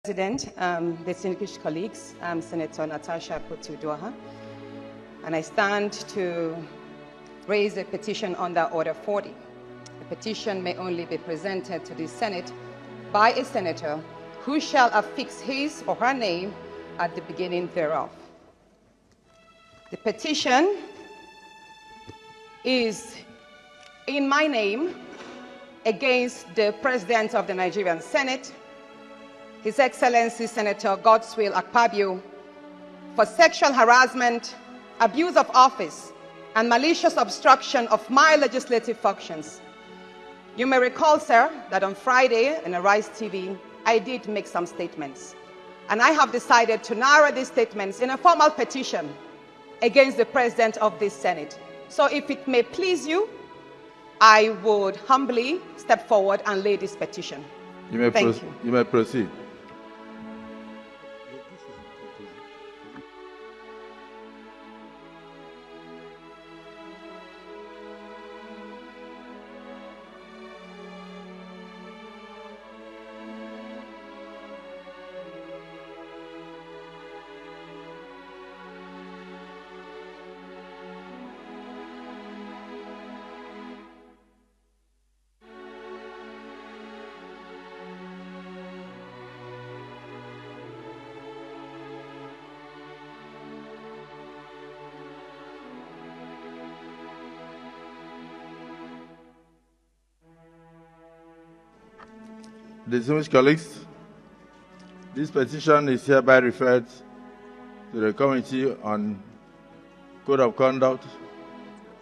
President, distinguished colleagues, I'm Senator Natasha Akpoti-Uduaghan, and I stand to raise a petition under Order 40. The petition may only be presented to the Senate by a senator who shall affix his or her name at the beginning thereof. The petition is in my name against the President of the Nigerian Senate, His Excellency Senator Godswill Akpabio, for sexual harassment, abuse of office, and malicious obstruction of my legislative functions. You may recall, sir, that on Friday in Arise TV, I did make some statements. And I have decided to narrow these statements in a formal petition against the President of this Senate. So if it may please you, I would humbly step forward and lay this petition. Thank you. You may proceed. Distinguished colleagues, this petition is hereby referred to the Committee on Code of Conduct,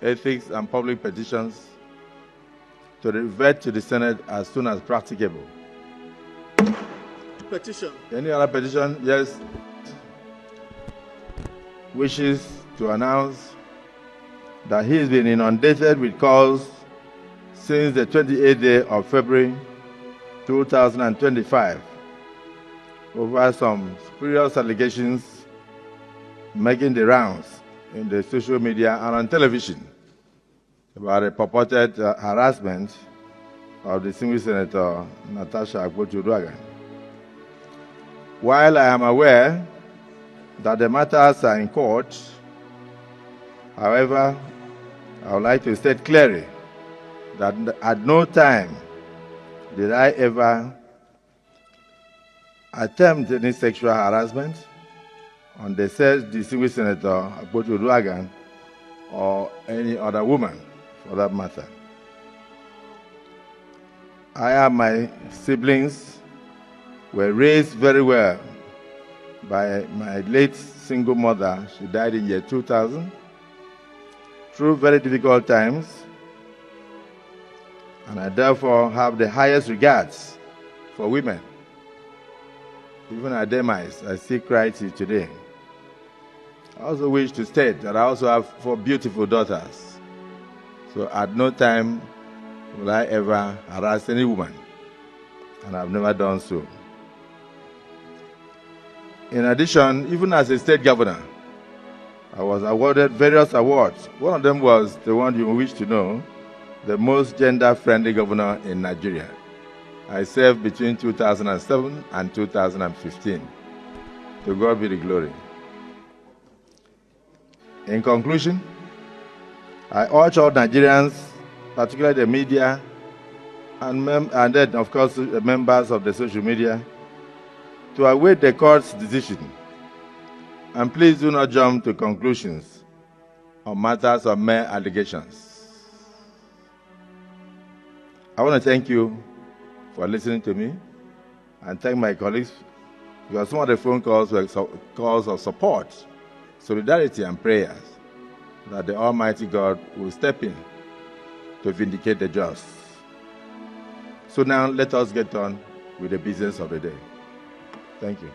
Ethics, and Public Petitions to revert to the Senate as soon as practicable. Petition. Any other petition? Yes. Wishes to announce that he has been inundated with calls since the 28th day of February 2025 over some spurious allegations making the rounds in the social media and on television about a purported harassment of the distinguished Senator Natasha Akpoti-Uduaghan. While I am aware that the matters are in court, however, I would like to state clearly that at no time did I ever attempt any sexual harassment on the said distinguished Senator Akpoti-Uduaghan or any other woman for that matter. I and my siblings were raised very well by my late single mother. She died in year 2000 through very difficult times, and I therefore have the highest regards for women. Even at demise, I still cry till today. I also wish to state that I also have 4 beautiful daughters. So at no time will I ever harass any woman, and I've never done so. In addition, even as a state governor, I was awarded various awards. One of them was the one you wish to know, the most gender-friendly governor in Nigeria. I served between 2007 and 2015. To God be the glory. In conclusion, I urge all Nigerians, particularly the media, and then, of course, the members of the social media, to await the court's decision. And please do not jump to conclusions on matters of mere allegations. I want to thank you for listening to me and thank my colleagues, because some of the phone calls were calls of support, solidarity, and prayers that the Almighty God will step in to vindicate the just. So now let us get on with the business of the day. Thank you.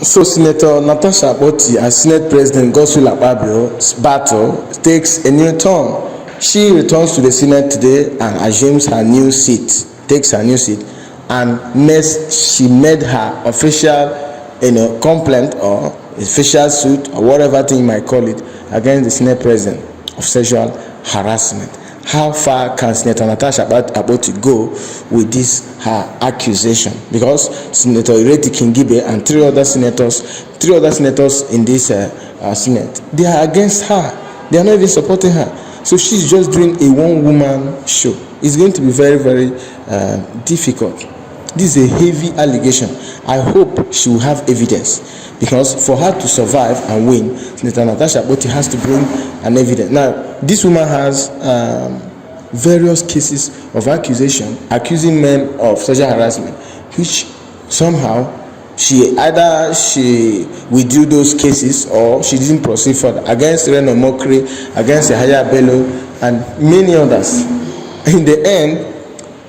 So Senator Natasha Akpoti and Senate President Godswill Akpabio's battle takes a new turn. She returns to the Senate today and assumes her new seat, takes her new seat, and she made her official complaint or official suit or whatever thing you might call it against the Senate President of sexual harassment. how far can Senator Natasha Akpoti go with this her accusation? Because Senator 𝐀𝐤𝐩𝐚𝐢𝐨 and three other senators in this Senate, they are against her. They are not even supporting her. So she's just doing a one-woman show. It's going to be very, very difficult. This is a heavy allegation. I hope she will have evidence, because for her to survive and win, Senator Natasha Akpoti has to bring an evidence. Now, this woman has various cases of accusing men of sexual harassment, which somehow she withdrew those cases or she didn't proceed further against Reno Mokri, against Yahaya Bello, and many others. In the end,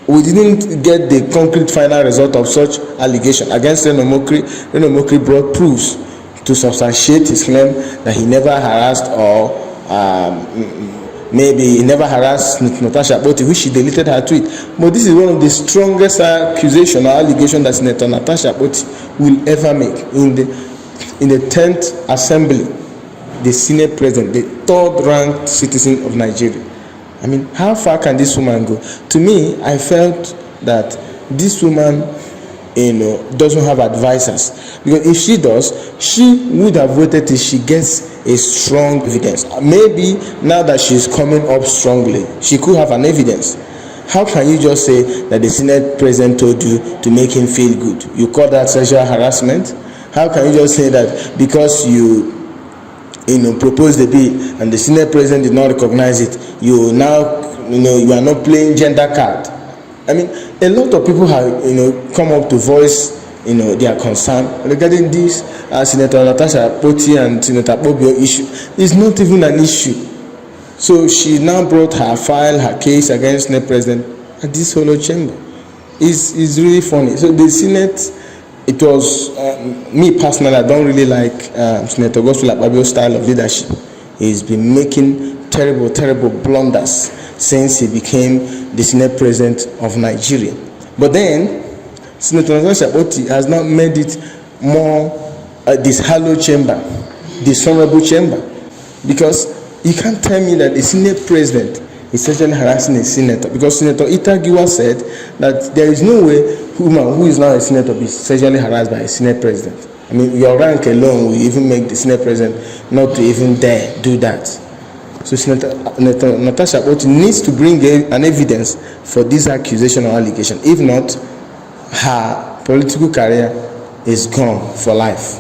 we didn't get the concrete final result of such allegation against Reno Mokri. Reno Mokri brought proofs to substantiate his claim that he never harassed or maybe he never harassed Natasha Akpoti, which she deleted her tweet. But this is one of the strongest accusation or allegation that Senator Natasha Akpoti will ever make. In the 10th Assembly, the Senate President, the third-ranked citizen of Nigeria. I mean, how far can this woman go? To me, I felt that this woman, doesn't have advisors, because if she does, she would have waited till she gets a strong evidence. Maybe now that she's coming up strongly, she could have an evidence. How can you just say that the Senate President told you to make him feel good? You call that sexual harassment? How can you just say that because you proposed the bill and the Senate President did not recognize it, you now you are not playing gender card? I mean, a lot of people have come up to voice their concern regarding this Senator Natasha Akpoti and Senator Akpabio issue. It's not even an issue. So she now brought her case against Senate President at this hollow chamber. It's really funny. So the Senate, it was me personally, I don't really like Senator Godswill Akpabio's style of leadership. He's been making terrible blunders since he became the Senate President of Nigeria. But then Senator Natasha Akpoti has now made it more this hollow chamber, this honorable chamber, because you can't tell me that the Senate President is sexually harassing a senator, because Senator 𝐸𝐷 said that there is no way woman who is now a senator be sexually harassed by a Senate President. I mean, your rank alone will even make the Senate President not to even dare do that. So Senator Natasha Akpoti needs to bring an evidence for this accusation or allegation. If not, her political career is gone for life.